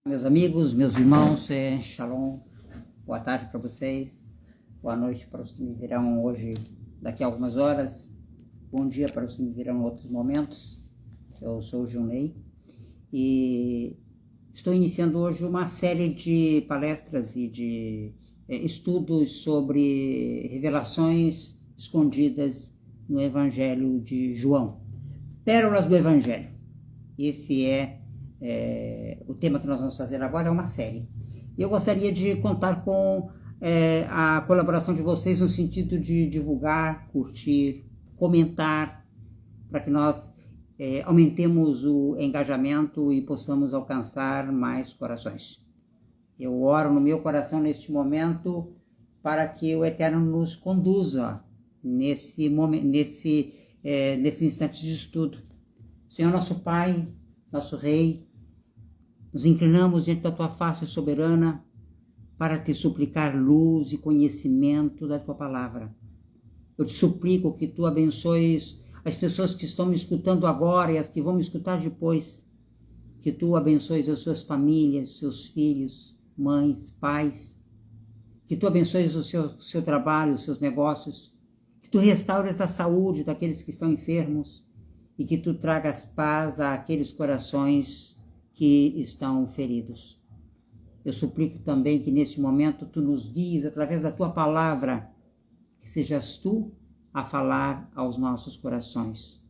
Meus amigos, meus irmãos, shalom, boa tarde para vocês, boa noite para os que me virão hoje, daqui a algumas horas, bom dia para os que me virão em outros momentos. Eu sou o Junei e estou iniciando hoje uma série de palestras e de estudos sobre revelações escondidas no Evangelho de João, pérolas do Evangelho. Esse o tema que nós vamos fazer agora é uma série. Eu gostaria de contar com a colaboração de vocês no sentido de divulgar, curtir, comentar, para que nós aumentemos o engajamento e possamos alcançar mais corações. Eu oro no meu coração neste momento para que o Eterno nos conduza nesse instante de estudo. Senhor nosso Pai, nosso Rei, nos inclinamos diante da Tua face soberana para te suplicar luz e conhecimento da Tua palavra. Eu te suplico que Tu abençoes as pessoas que estão me escutando agora e as que vão me escutar depois. Que Tu abençoes as suas famílias, seus filhos, mães, pais. Que Tu abençoes o seu trabalho, os seus negócios. Que Tu restaures a saúde daqueles que estão enfermos. E que Tu tragas paz àqueles corações que estão feridos. Eu suplico também que neste momento Tu nos guies através da Tua palavra, que sejas Tu a falar aos nossos corações.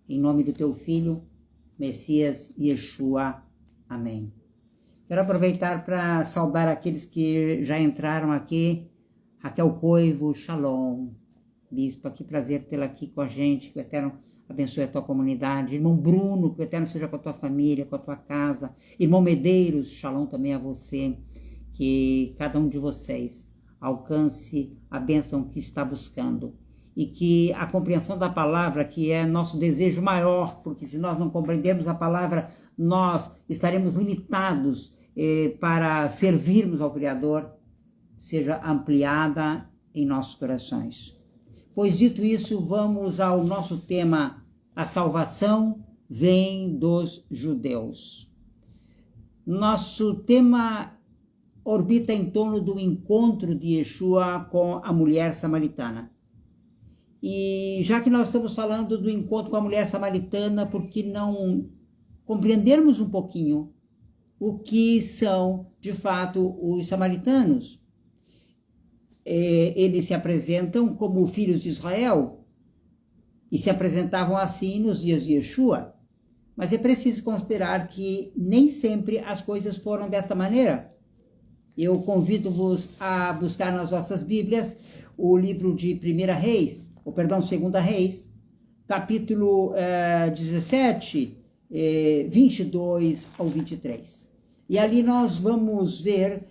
Em nome do Teu Filho, Messias Yeshua. Amém. Quero aproveitar para saudar aqueles que já entraram aqui. Raquel Coivo, shalom. Bispa, que prazer tê-la aqui com a gente, que o Eterno abençoe a tua comunidade. Irmão Bruno, que o Eterno seja com a tua família, com a tua casa. Irmão Medeiros, shalom também a você. Que cada um de vocês alcance a bênção que está buscando. E que a compreensão da palavra, que é nosso desejo maior, porque se nós não compreendermos a palavra, nós estaremos limitados para servirmos ao Criador, seja ampliada em nossos corações. Pois dito isso, vamos ao nosso tema: a salvação vem dos judeus. Nosso tema orbita em torno do encontro de Yeshua com a mulher samaritana. E já que nós estamos falando do encontro com a mulher samaritana, por que não compreendermos um pouquinho o que são, de fato, os samaritanos? Eles se apresentam como filhos de Israel e se apresentavam assim nos dias de Yeshua. Mas é preciso considerar que nem sempre as coisas foram dessa maneira. Eu convido-vos a buscar nas vossas Bíblias o livro de 2 Reis, capítulo 17, 22 ao 23. E ali nós vamos ver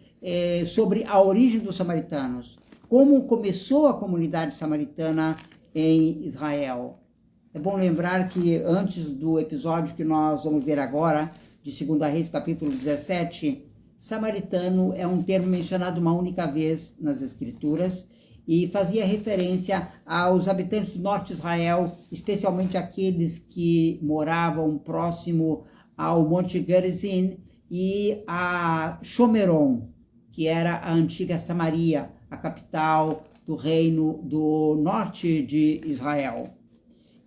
sobre a origem dos samaritanos, como começou a comunidade samaritana em Israel. É bom lembrar que antes do episódio que nós vamos ver agora, de 2 Reis, capítulo 17, samaritano é um termo mencionado uma única vez nas Escrituras e fazia referência aos habitantes do norte de Israel, especialmente aqueles que moravam próximo ao Monte Gerizim e a Shomeron, que era a antiga Samaria, a capital do reino do norte de Israel.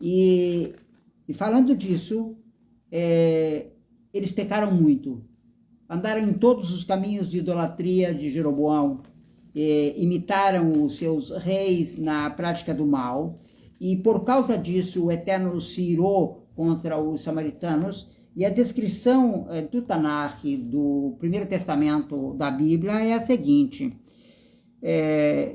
E falando disso, eles pecaram muito. Andaram em todos os caminhos de idolatria de Jeroboão, imitaram os seus reis na prática do mal, e por causa disso o Eterno se irou contra os samaritanos. E a descrição do Tanakh, do Primeiro Testamento da Bíblia, é a seguinte: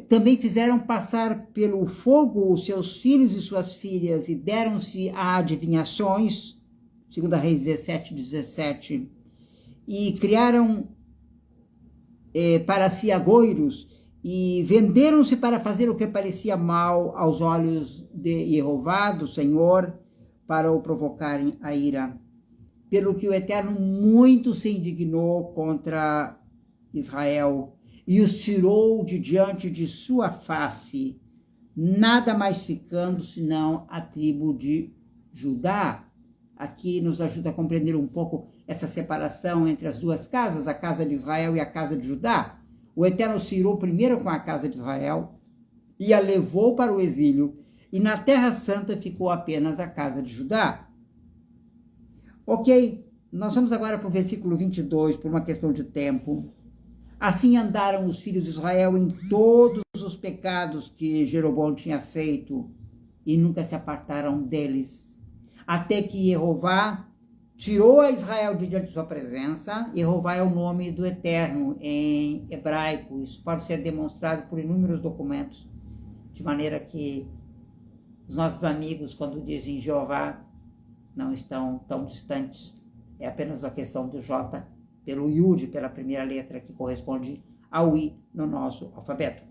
também fizeram passar pelo fogo os seus filhos e suas filhas, e deram-se a adivinhações, 2 Reis 17, 17, e criaram para si agoiros, e venderam-se para fazer o que parecia mal aos olhos de Jeová, do Senhor, para o provocarem a ira. Pelo que o Eterno muito se indignou contra Israel e os tirou de diante de sua face, nada mais ficando senão a tribo de Judá. Aqui nos ajuda a compreender um pouco essa separação entre as duas casas, a casa de Israel e a casa de Judá, o Eterno se irou primeiro com a casa de Israel e a levou para o exílio, e na Terra Santa ficou apenas a casa de Judá. Ok, nós vamos agora para o versículo 22, por uma questão de tempo. Assim andaram os filhos de Israel em todos os pecados que Jeroboão tinha feito, e nunca se apartaram deles, até que Jeová tirou a Israel de diante de sua presença. Jeová é o nome do Eterno em hebraico. Isso pode ser demonstrado por inúmeros documentos, de maneira que os nossos amigos, quando dizem Jeová, não estão tão distantes. É apenas a questão do J pelo Yud, pela primeira letra, que corresponde ao I no nosso alfabeto.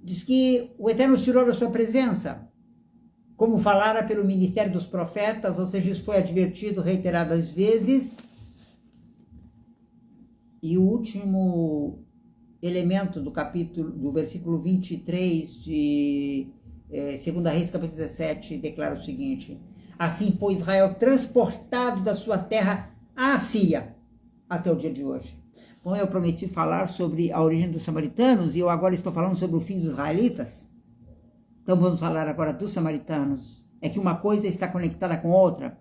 Diz que o Eterno tirou da sua presença, como falara pelo ministério dos profetas, ou seja, isso foi advertido reiteradas vezes. E o último elemento do capítulo, do versículo 23 de 2 Reis, capítulo 17, declara o seguinte: assim foi Israel transportado da sua terra à Síria, até o dia de hoje. Bom, eu prometi falar sobre a origem dos samaritanos, e eu agora estou falando sobre o fim dos israelitas. Então vamos falar agora dos samaritanos. É que uma coisa está conectada com outra.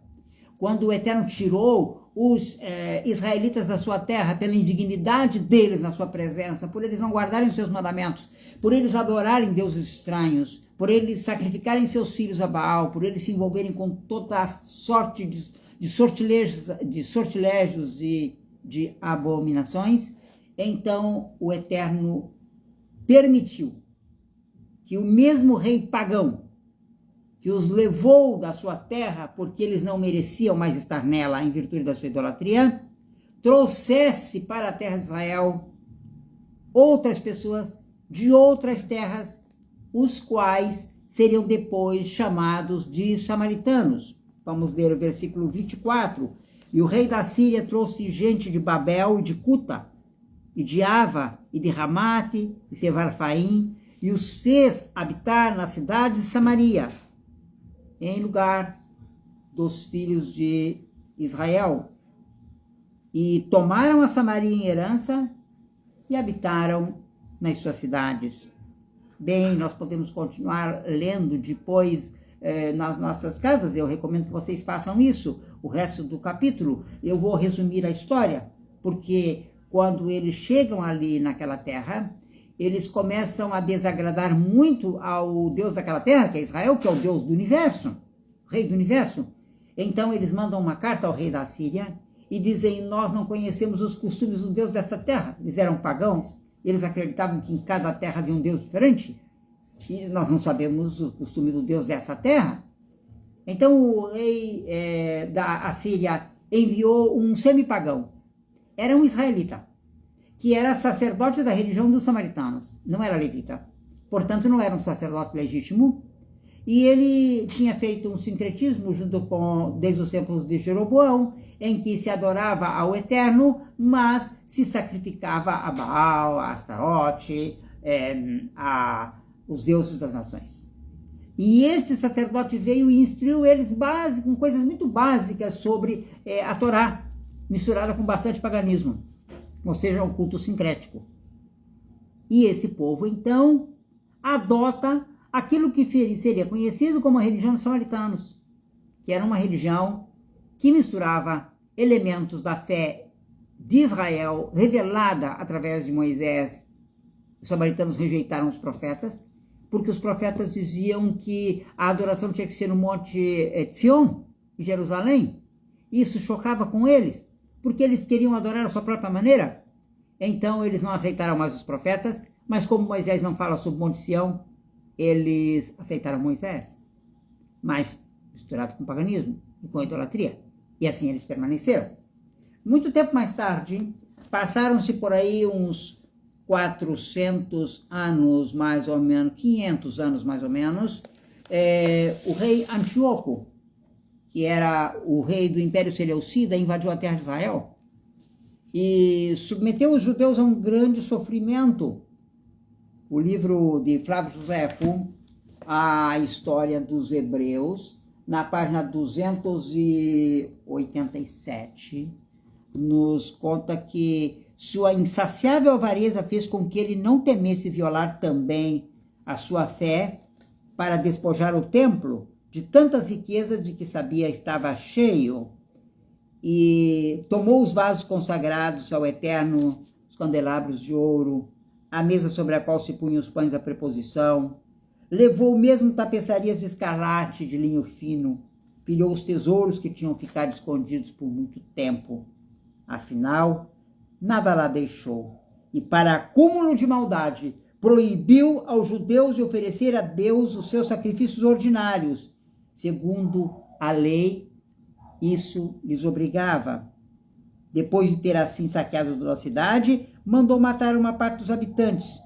Quando o Eterno tirou os israelitas da sua terra pela indignidade deles na sua presença, por eles não guardarem os seus mandamentos, por eles adorarem deuses estranhos, por eles sacrificarem seus filhos a Baal, por eles se envolverem com toda a sorte de sortilégios e de abominações, então o Eterno permitiu que o mesmo rei pagão que os levou da sua terra, porque eles não mereciam mais estar nela em virtude da sua idolatria, trouxesse para a terra de Israel outras pessoas de outras terras, os quais seriam depois chamados de samaritanos. Vamos ler o versículo 24. E o rei da Síria trouxe gente de Babel e de Cuta, e de Ava, e de Ramate, e Sevarfaim, e os fez habitar na cidade de Samaria, em lugar dos filhos de Israel. E tomaram a Samaria em herança e habitaram nas suas cidades. Bem, nós podemos continuar lendo depois nas nossas casas. Eu recomendo que vocês façam isso, o resto do capítulo. Eu vou resumir a história, porque quando eles chegam ali naquela terra, eles começam a desagradar muito ao Deus daquela terra, que é Israel, que é o Deus do universo, o rei do universo. Então eles mandam uma carta ao rei da Síria e dizem: nós não conhecemos os costumes do Deus desta terra. Eles eram pagãos, eles acreditavam que em cada terra havia um Deus diferente, e nós não sabemos o costume do Deus dessa terra. Então o rei da Assíria enviou um semipagão, era um israelita, que era sacerdote da religião dos samaritanos, não era levita, portanto não era um sacerdote legítimo, e ele tinha feito um sincretismo desde os tempos de Jeroboão, em que se adorava ao Eterno, mas se sacrificava a Baal, a Astarote, os deuses das nações. E esse sacerdote veio e instruiu eles com coisas muito básicas sobre a Torá, misturada com bastante paganismo, ou seja, um culto sincrético. E esse povo, então, adota aquilo que seria conhecido como a religião dos samaritanos, que era uma religião que misturava elementos da fé de Israel, revelada através de Moisés. Os samaritanos rejeitaram os profetas, porque os profetas diziam que a adoração tinha que ser no Monte Sion, em Jerusalém. Isso chocava com eles, porque eles queriam adorar a sua própria maneira. Então eles não aceitaram mais os profetas, mas como Moisés não fala sobre o Monte Sião, eles aceitaram Moisés, mas misturado com paganismo e com idolatria. E assim eles permaneceram. Muito tempo mais tarde, passaram-se por aí uns 400 anos mais ou menos, 500 anos mais ou menos, o rei Antíoco, que era o rei do Império Seleucida, invadiu a terra de Israel e submeteu os judeus a um grande sofrimento. O livro de Flávio Josefo, A História dos Hebreus, na página 287, nos conta que sua insaciável avareza fez com que ele não temesse violar também a sua fé para despojar o templo de tantas riquezas de que sabia estava cheio, e tomou os vasos consagrados ao Eterno, os candelabros de ouro, a mesa sobre a qual se punham os pães da preposição, levou mesmo tapeçarias de escarlate de linho fino, pilhou os tesouros que tinham ficado escondidos por muito tempo. Afinal, nada lá deixou, e para acúmulo de maldade, proibiu aos judeus de oferecer a Deus os seus sacrifícios ordinários, segundo a lei, isso lhes obrigava. Depois de ter assim saqueado toda a cidade, mandou matar uma parte dos habitantes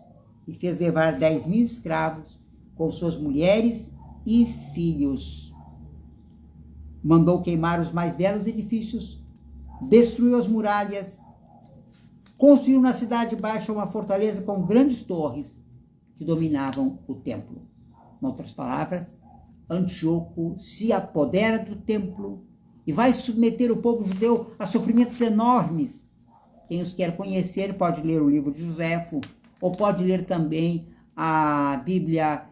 e fez levar 10.000 escravos com suas mulheres e filhos. Mandou queimar os mais belos edifícios, destruiu as muralhas, construiu na cidade baixa uma fortaleza com grandes torres que dominavam o templo. Em outras palavras, Antíoco se apodera do templo e vai submeter o povo judeu a sofrimentos enormes. Quem os quer conhecer pode ler o livro de Joséfo, ou pode ler também a Bíblia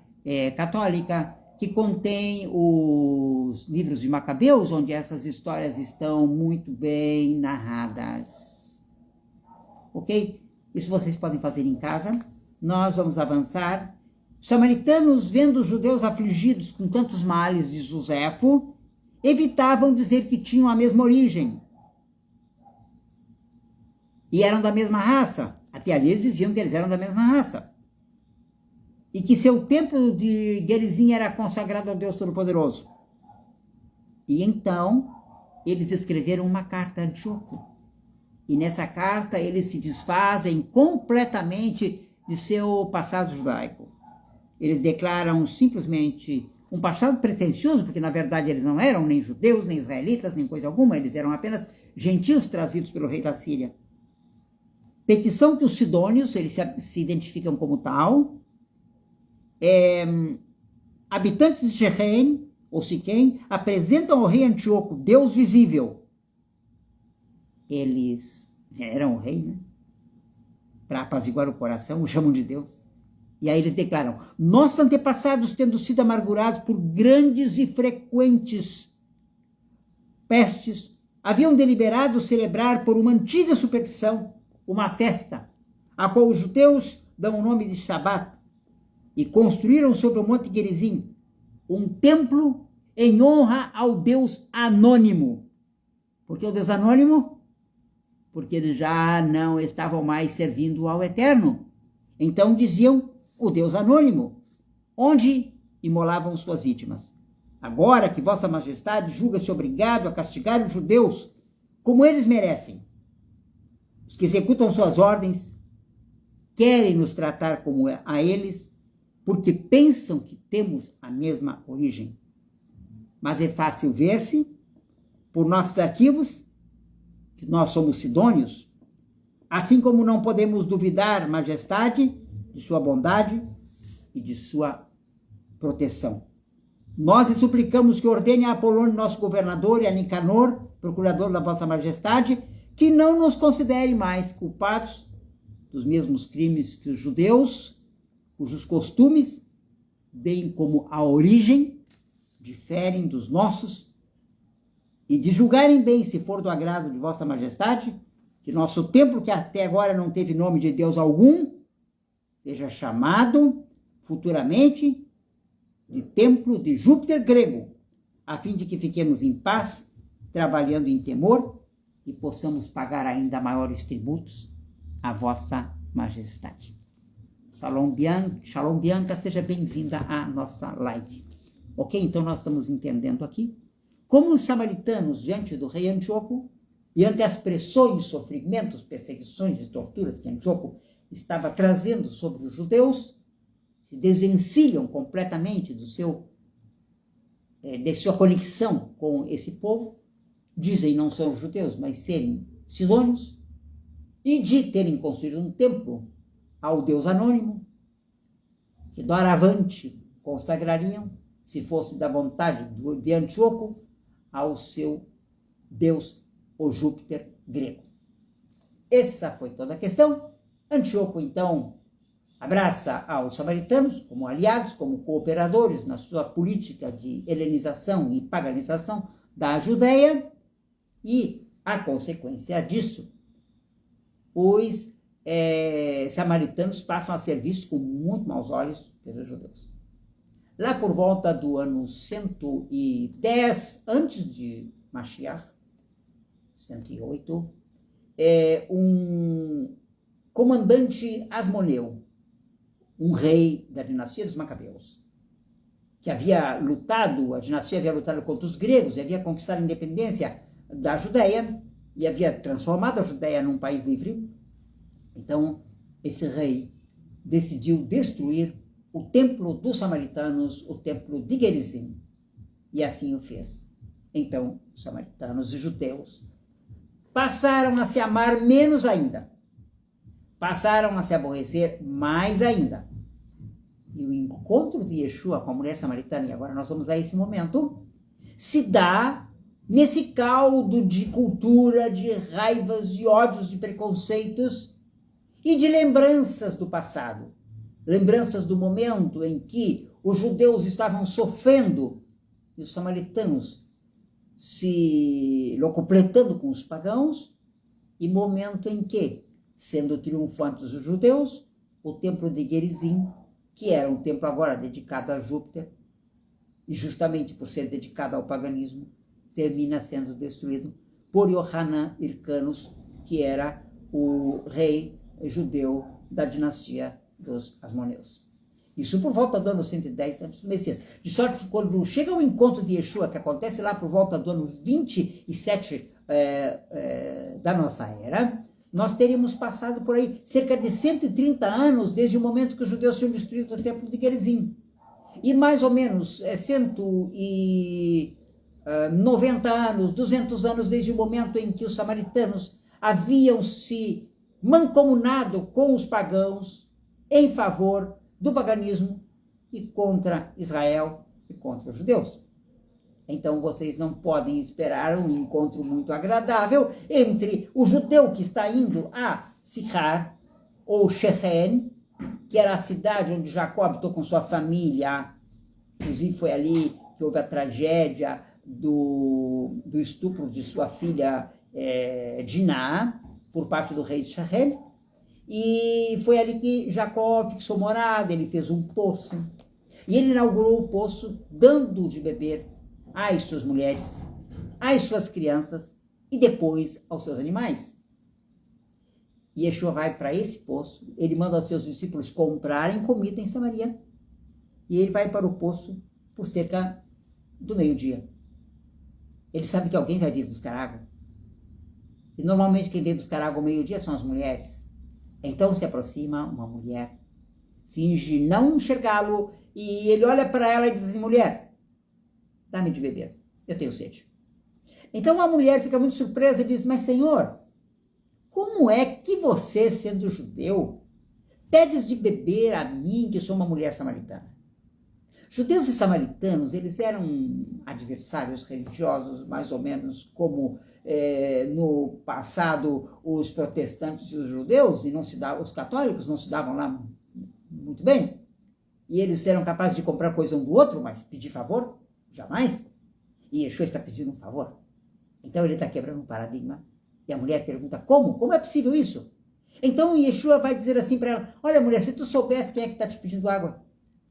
católica, que contém os livros de Macabeus, onde essas histórias estão muito bem narradas. Ok? Isso vocês podem fazer em casa. Nós vamos avançar. Os samaritanos, vendo os judeus afligidos com tantos males de Joséfo, evitavam dizer que tinham a mesma origem e eram da mesma raça. Até ali eles diziam que eles eram da mesma raça. E que seu templo de Gerizim era consagrado ao Deus Todo-Poderoso. E então, eles escreveram uma carta a Antíoco. E nessa carta eles se desfazem completamente de seu passado judaico. Eles declaram simplesmente um passado pretensioso, porque na verdade eles não eram nem judeus, nem israelitas, nem coisa alguma, eles eram apenas gentios trazidos pelo rei da Síria. Petição que os sidônios, eles se identificam como tal, habitantes de Shechem, ou Siquém, apresentam ao rei Antíoco, Deus visível. Eles eram o rei, né? Para apaziguar o coração, o chamam de Deus. E aí eles declaram, nossos antepassados, tendo sido amargurados por grandes e frequentes pestes, haviam deliberado celebrar por uma antiga superstição uma festa, a qual os judeus dão o nome de Shabat, e construíram sobre o Monte Gerizim um templo em honra ao Deus anônimo. Por que o Deus anônimo? Porque eles já não estavam mais servindo ao Eterno. Então diziam o Deus anônimo, onde imolavam suas vítimas. Agora que Vossa Majestade julga-se obrigado a castigar os judeus como eles merecem, os que executam suas ordens querem nos tratar como a eles, porque pensam que temos a mesma origem. Mas é fácil ver-se, por nossos arquivos, que nós somos sidônios, assim como não podemos duvidar, Majestade, de sua bondade e de sua proteção. Nós lhe suplicamos que ordene a Apolônio, nosso governador, e a Nicanor, procurador da Vossa Majestade, que não nos considere mais culpados dos mesmos crimes que os judeus, cujos costumes, bem como a origem, diferem dos nossos, e de julgarem bem, se for do agrado de Vossa Majestade, que nosso templo, que até agora não teve nome de Deus algum, seja chamado futuramente de templo de Júpiter grego, a fim de que fiquemos em paz, trabalhando em temor, e possamos pagar ainda maiores tributos à Vossa Majestade. Shalom Bianca, seja bem-vinda à nossa live. Ok? Então nós estamos entendendo aqui como os samaritanos, diante do rei Antíoco, e ante as pressões, sofrimentos, perseguições e torturas que Antíoco estava trazendo sobre os judeus, se desvencilham completamente de sua conexão com esse povo, dizem não ser judeus, mas serem sidônios, e de terem construído um templo ao Deus anônimo, que doravante consagrariam, se fosse da vontade de Antíoco, ao seu Deus, o Júpiter grego. Essa foi toda a questão. Antíoco, então, abraça aos samaritanos como aliados, como cooperadores na sua política de helenização e paganização da Judéia, e, a consequência disso, os samaritanos passam a ser vistos com muito maus olhos pelos judeus. Lá por volta do ano 110 antes de Mashiach, 108, um comandante Asmoneu, um rei da dinastia dos Macabeus, que havia lutado, a dinastia havia lutado contra os gregos e havia conquistado a independência da Judéia e havia transformado a Judéia num país livre. Então, esse rei decidiu destruir o templo dos samaritanos, o templo de Gerizim, e assim o fez. Então, os samaritanos e judeus passaram a se amar menos ainda, passaram a se aborrecer mais ainda. E o encontro de Yeshua com a mulher samaritana, e agora nós vamos a esse momento, se dá nesse caldo de cultura, de raivas, de ódios, de preconceitos e de lembranças do passado. Lembranças do momento em que os judeus estavam sofrendo e os samaritanos se locupletando com os pagãos, e momento em que, sendo triunfantes os judeus, o templo de Gerizim, que era um templo agora dedicado a Júpiter, e justamente por ser dedicado ao paganismo, termina sendo destruído por Yohanan Hyrcanus, que era o rei judeu da dinastia dos Asmoneus. Isso por volta do ano 110 antes do Messias. De sorte que quando chega o encontro de Yeshua, que acontece lá por volta do ano 27 da nossa era, nós teríamos passado por aí cerca de 130 anos desde o momento que os judeus tinham destruído o templo de Gerizim. E mais ou menos 190 anos, 200 anos desde o momento em que os samaritanos haviam se mancomunado com os pagãos em favor do paganismo e contra Israel e contra os judeus. Então vocês não podem esperar um encontro muito agradável entre o judeu que está indo a Sichar, ou Shechem, que era a cidade onde Jacó habitou com sua família. Inclusive foi ali que houve a tragédia do estupro de sua filha Diná, por parte do rei de Shechem. E foi ali que Jacó fixou morada, ele fez um poço. E ele inaugurou o poço dando de beber às suas mulheres, às suas crianças e depois aos seus animais. E Yeshua vai para esse poço, ele manda aos seus discípulos comprarem comida em Samaria. E ele vai para o poço por cerca do meio-dia. Ele sabe que alguém vai vir buscar água. E normalmente quem vem buscar água ao meio-dia são as mulheres. Então se aproxima uma mulher, finge não enxergá-lo, e ele olha para ela e diz assim: mulher, dá-me de beber, eu tenho sede. Então a mulher fica muito surpresa e diz: mas senhor, como é que você, sendo judeu, pedes de beber a mim, que sou uma mulher samaritana? Judeus e samaritanos, eles eram adversários religiosos, mais ou menos como no passado os protestantes e os judeus, e não se dava, os católicos não se davam lá muito bem. E eles eram capazes de comprar coisa um do outro, mas pedir favor? Jamais. E Yeshua está pedindo um favor. Então ele está quebrando um paradigma. E a mulher pergunta: como? Como é possível isso? Então Yeshua vai dizer assim para ela: olha, mulher, se tu soubesse quem é que está te pedindo água,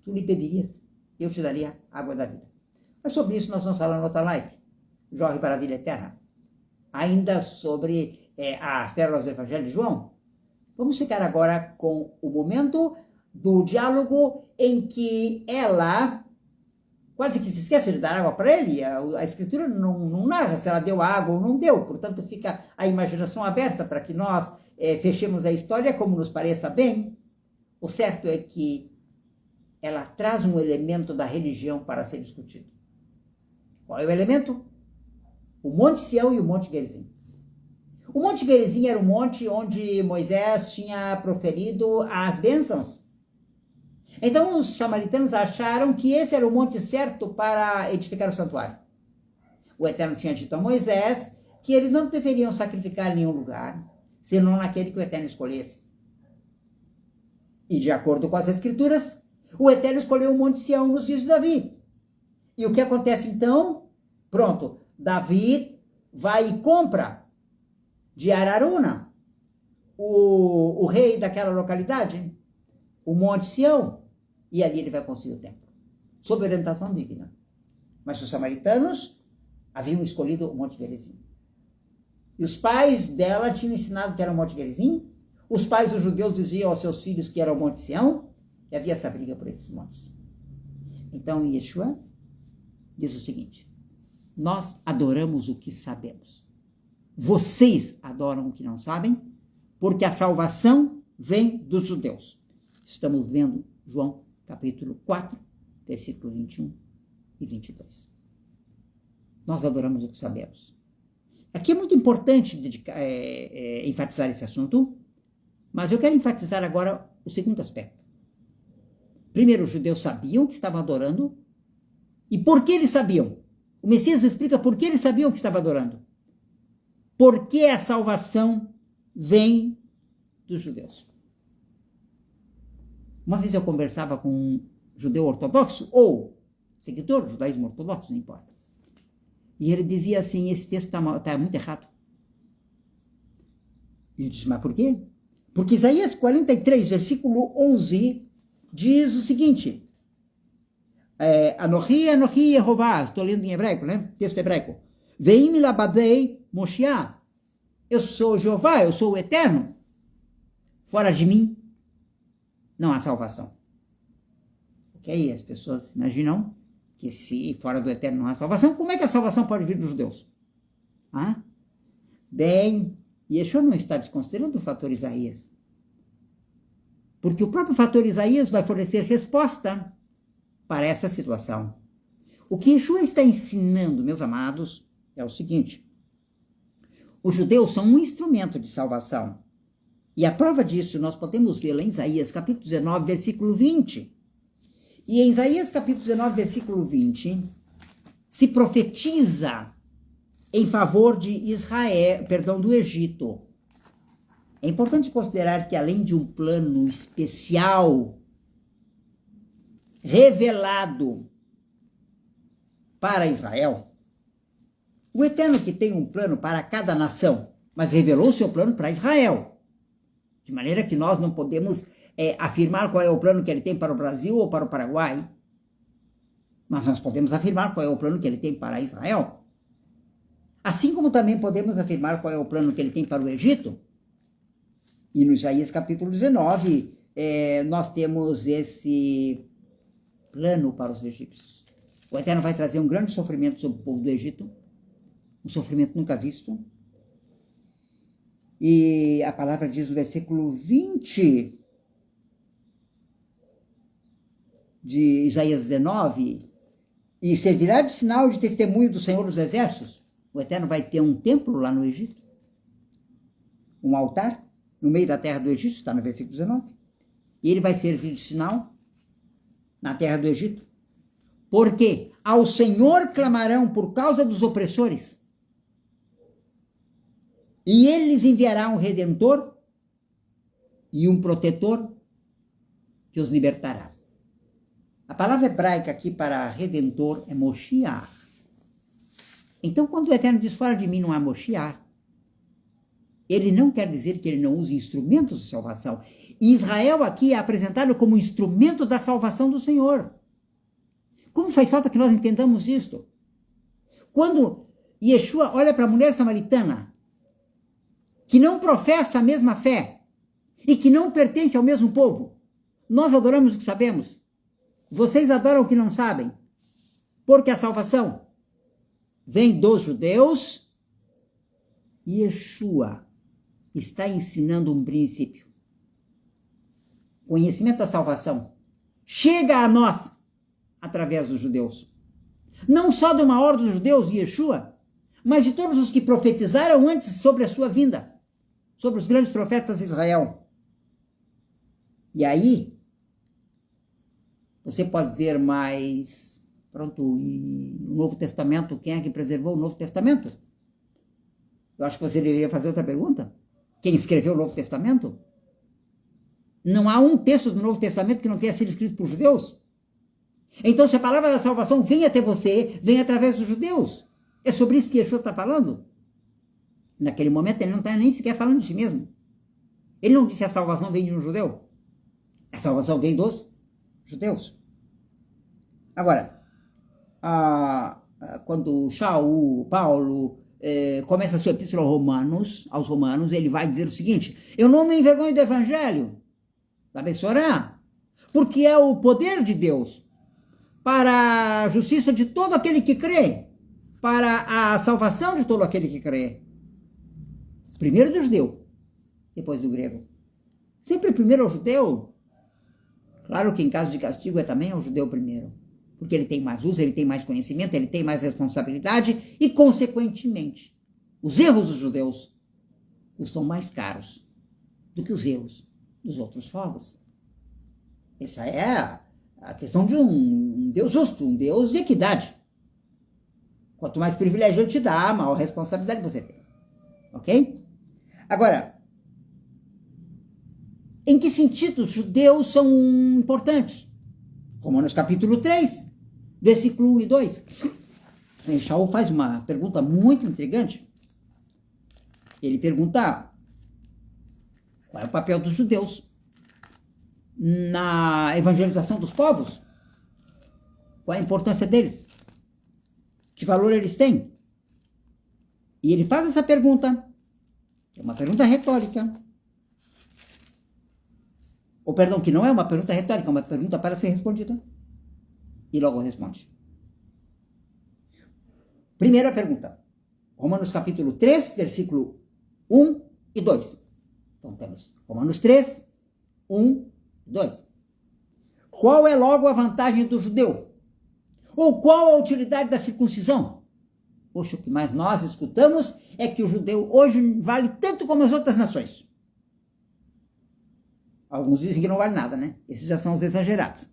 tu lhe pedirias, eu te daria água da vida. Mas sobre isso nós vamos falar em outra live. Jorge para a vida eterna. Ainda sobre as pérolas do Evangelho de João. Vamos ficar agora com o momento do diálogo em que ela quase que se esquece de dar água para ele. A Escritura não narra se ela deu água ou não deu. Portanto, fica a imaginação aberta para que nós fechemos a história como nos pareça bem. O certo é que ela traz um elemento da religião para ser discutido. Qual é o elemento? O Monte Sião e o Monte Gerizim. O Monte Gerizim era o monte onde Moisés tinha proferido as bênçãos. Então os samaritanos acharam que esse era o monte certo para edificar o santuário. O Eterno tinha dito a Moisés que eles não deveriam sacrificar em nenhum lugar, senão naquele que o Eterno escolhesse. E de acordo com as Escrituras, o Eterno escolheu o Monte Sião nos dias de Davi. E o que acontece então? Pronto, Davi vai e compra de Araruna, o rei daquela localidade, o Monte Sião, e ali ele vai construir o templo, sob orientação divina. Mas os samaritanos haviam escolhido o Monte Gerizim. E os pais dela tinham ensinado que era o Monte Gerizim. Os pais dos judeus diziam aos seus filhos que era o Monte Sião, e havia essa briga por esses montes. Então Yeshua diz o seguinte: nós adoramos o que sabemos. Vocês adoram o que não sabem, porque a salvação vem dos judeus. Estamos lendo João capítulo 4, versículo 21 e 22. Nós adoramos o que sabemos. Aqui é muito importante enfatizar esse assunto, mas eu quero enfatizar agora o segundo aspecto. Primeiro, os judeus sabiam que estavam adorando. E por que eles sabiam? O Messias explica por que eles sabiam que estavam adorando. Porque a salvação vem dos judeus. Uma vez eu conversava com um judeu ortodoxo, ou seguidor do judaísmo ortodoxo, não importa. E ele dizia assim: esse texto está muito errado. E eu disse: mas por quê? Porque Isaías 43, versículo 11, diz o seguinte: Anohi, Anohi, Yehová, estou lendo em hebraico, né? Texto hebraico. Veim labadei Moshiach. Eu sou Jeová, eu sou o Eterno. Fora de mim não há salvação. Ok? As pessoas imaginam que se fora do Eterno não há salvação, como é que a salvação pode vir dos judeus? Bem, Yeshua não está desconsiderando o fator Isaías. Porque o próprio fator Isaías vai fornecer resposta para essa situação. O que Yeshua está ensinando, meus amados, é o seguinte: os judeus são um instrumento de salvação. E a prova disso nós podemos ver lá em Isaías capítulo 19, versículo 20. E em Isaías capítulo 19, versículo 20, se profetiza em favor de Israel, do Egito. É importante considerar que além de um plano especial revelado para Israel, o Eterno que tem um plano para cada nação, mas revelou o seu plano para Israel. De maneira que nós não podemos afirmar qual é o plano que ele tem para o Brasil ou para o Paraguai, mas nós podemos afirmar qual é o plano que ele tem para Israel. Assim como também podemos afirmar qual é o plano que ele tem para o Egito. E no Isaías capítulo 19, nós temos esse plano para os egípcios. O Eterno vai trazer um grande sofrimento sobre o povo do Egito, um sofrimento nunca visto. E a palavra diz no versículo 20 de Isaías 19, e servirá de sinal de testemunho do Senhor dos Exércitos. O Eterno vai ter um templo lá no Egito, um altar, no meio da terra do Egito, está no versículo 19. E ele vai servir de sinal na terra do Egito. Porque ao Senhor clamarão por causa dos opressores, e ele lhes enviará um redentor e um protetor que os libertará. A palavra hebraica aqui para redentor é Moshiach. Então, quando o Eterno diz fora de mim não há Moshiach, ele não quer dizer que ele não use instrumentos de salvação. E Israel aqui é apresentado como instrumento da salvação do Senhor. Como faz falta que nós entendamos isto? Quando Yeshua olha para a mulher samaritana, que não professa a mesma fé e que não pertence ao mesmo povo, nós adoramos o que sabemos. Vocês adoram o que não sabem, porque a salvação vem dos judeus. E Yeshua está ensinando um princípio. O conhecimento da salvação chega a nós através dos judeus. Não só de uma ordem dos judeus e Yeshua, mas de todos os que profetizaram antes sobre a sua vinda, sobre os grandes profetas de Israel. E aí, você pode dizer, mas pronto, e o Novo Testamento, quem é que preservou o Novo Testamento? Eu acho que você deveria fazer outra pergunta. quem escreveu o Novo Testamento? Não há um texto do Novo Testamento que não tenha sido escrito por judeus. Então, se a palavra da salvação vem até você, vem através dos judeus. É sobre isso que Yeshua está falando. Naquele momento, ele não está nem sequer falando de si mesmo. Ele não disse a salvação vem de um judeu. A salvação vem dos judeus. Agora, quando Paulo começa a sua epístola aos Romanos, ele vai dizer o seguinte: eu não me envergonho do evangelho da Bessorá, porque é o poder de Deus para a justiça de todo aquele que crê, para a salvação de todo aquele que crê. Primeiro do judeu, depois do grego. Sempre primeiro ao judeu. Claro que em caso de castigo também ao judeu primeiro, porque ele tem mais uso, ele tem mais conhecimento, ele tem mais responsabilidade e, consequentemente, os erros dos judeus custam mais caros do que os erros dos outros povos. Essa é a questão de um Deus justo, um Deus de equidade. Quanto mais privilégio ele te dá, maior responsabilidade você tem. Ok? Agora, em que sentido os judeus são importantes? Romanos capítulo 3, versículo 1 e 2. Shaul faz uma pergunta muito intrigante. Ele pergunta: qual é o papel dos judeus na evangelização dos povos? Qual é a importância deles? Que valor eles têm? E ele faz essa pergunta, é uma pergunta retórica. Ou, perdão, que não é uma pergunta retórica, é uma pergunta para ser respondida. E logo responde. Primeira pergunta. Romanos capítulo 3, versículo 1 e 2. Então temos Romanos 3, 1 e 2. Qual é logo a vantagem do judeu? Ou qual a utilidade da circuncisão? Poxa, o que mais nós escutamos é que o judeu hoje vale tanto como as outras nações. Alguns dizem que não vale nada, né? Esses já são os exagerados.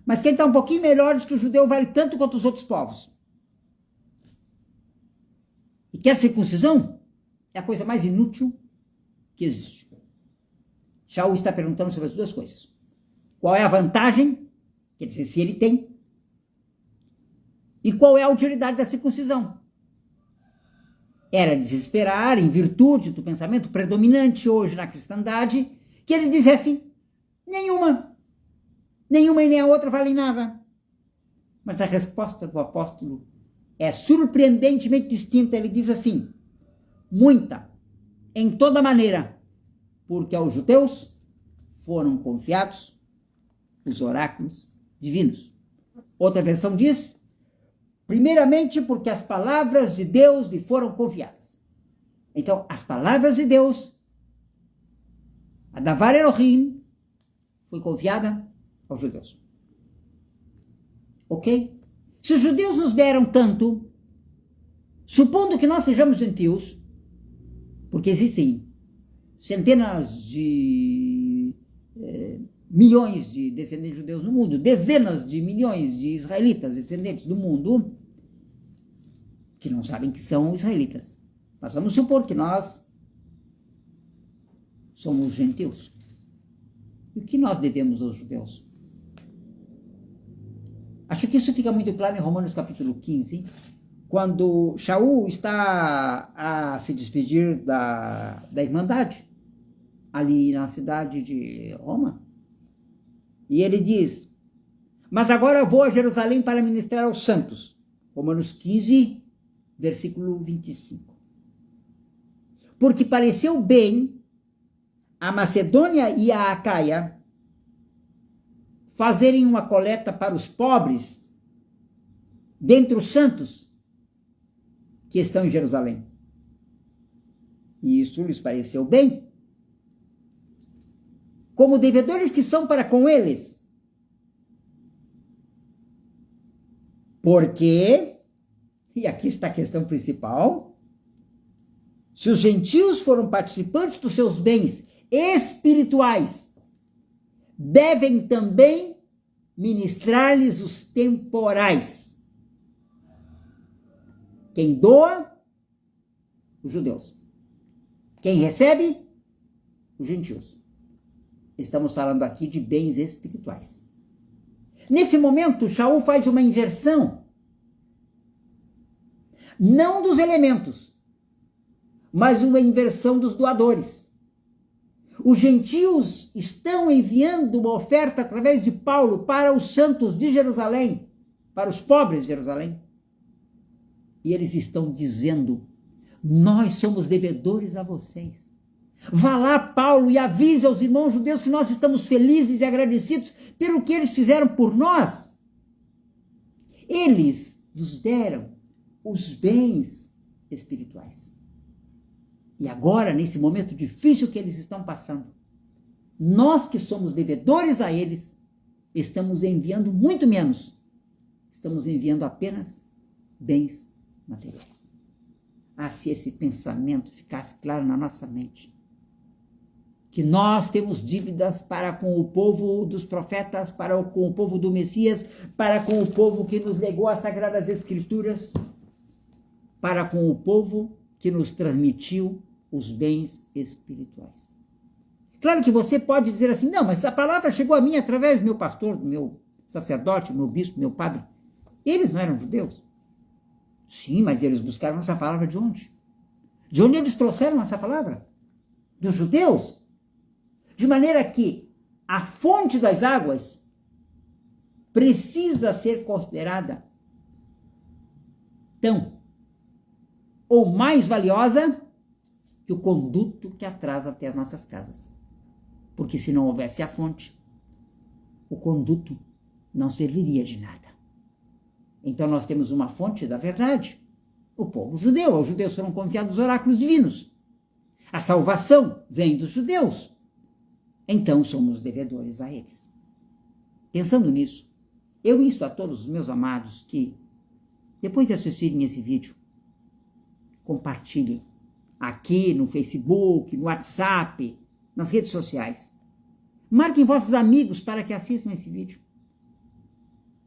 Mas quem está um pouquinho melhor diz que o judeu vale tanto quanto os outros povos. E que a circuncisão é a coisa mais inútil que existe. Shaul está perguntando sobre as duas coisas. Qual é a vantagem, quer dizer, se ele tem, e qual é a utilidade da circuncisão? Era de se esperar, em virtude do pensamento predominante hoje na cristandade, que ele dissesse: nenhuma e nem a outra valem nada. Mas a resposta do apóstolo é surpreendentemente distinta. Ele diz assim: muita, em toda maneira, porque aos judeus foram confiados os oráculos divinos. Outra versão diz: primeiramente porque as palavras de Deus lhe foram confiadas. Então, as palavras de Deus, a Davar Elohim, foi confiada aos judeus. Ok? Se os judeus nos deram tanto, supondo que nós sejamos gentios, porque existem centenas de milhões de descendentes de judeus no mundo, dezenas de milhões de israelitas descendentes do mundo, que não sabem que são israelitas. Mas vamos supor que nós somos gentios. E o que nós devemos aos judeus? Acho que isso fica muito claro em Romanos capítulo 15, quando Shaul está a se despedir da Irmandade, ali na cidade de Roma. E ele diz: mas agora vou a Jerusalém para ministrar aos santos. Romanos 15, versículo 25. Porque pareceu bem a Macedônia e a Acaia fazerem uma coleta para os pobres dentre os santos que estão em Jerusalém. E isso lhes pareceu bem, como devedores que são para com eles. Porque, e aqui está a questão principal, se os gentios foram participantes dos seus bens espirituais, devem também ministrar-lhes os temporais. Quem doa? Os judeus. Quem recebe? os gentios. Estamos falando aqui de bens espirituais. Nesse momento, Shaul faz uma inversão. Não dos elementos, mas uma inversão dos doadores. Os gentios estão enviando uma oferta através de Paulo para os santos de Jerusalém, para os pobres de Jerusalém. E eles estão dizendo: nós somos devedores a vocês. Vá lá, Paulo, e avise aos irmãos judeus que nós estamos felizes e agradecidos pelo que eles fizeram por nós. Eles nos deram os bens espirituais. E agora, nesse momento difícil que eles estão passando, nós que somos devedores a eles, estamos enviando muito menos. Estamos enviando apenas bens materiais. Ah, se esse pensamento ficasse claro na nossa mente, que nós temos dívidas para com o povo dos profetas, para com o povo do Messias, para com o povo que nos legou as Sagradas Escrituras, para com o povo que nos transmitiu os bens espirituais. Claro que você pode dizer assim: não, mas a palavra chegou a mim através do meu pastor, do meu sacerdote, do meu bispo, do meu padre. Eles não eram judeus? Sim, mas eles buscaram essa palavra de onde? De onde eles trouxeram essa palavra? Dos judeus? De maneira que a fonte das águas precisa ser considerada tão ou mais valiosa que o conduto que atrasa até as nossas casas. Porque se não houvesse a fonte, o conduto não serviria de nada. Então nós temos uma fonte da verdade, o povo judeu. Aos judeus foram confiados os oráculos divinos. A salvação vem dos judeus. Então somos devedores a eles. Pensando nisso, eu insto a todos os meus amados que, depois de assistirem esse vídeo, compartilhem aqui no Facebook, no WhatsApp, nas redes sociais. Marquem vossos amigos para que assistam esse vídeo.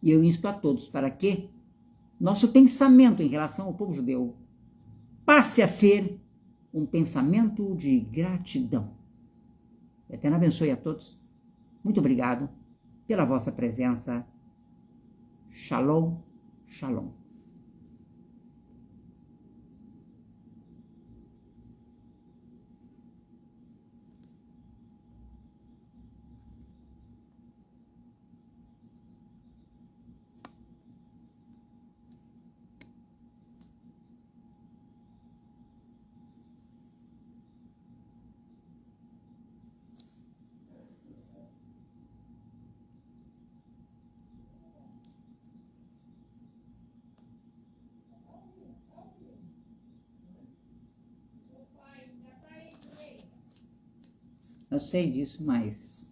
E eu insto a todos para que nosso pensamento em relação ao povo judeu passe a ser um pensamento de gratidão. O Eterno abençoe a todos. Muito obrigado pela vossa presença. Shalom, shalom. Eu sei disso, mas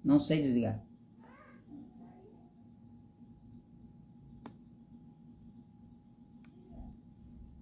não sei desligar.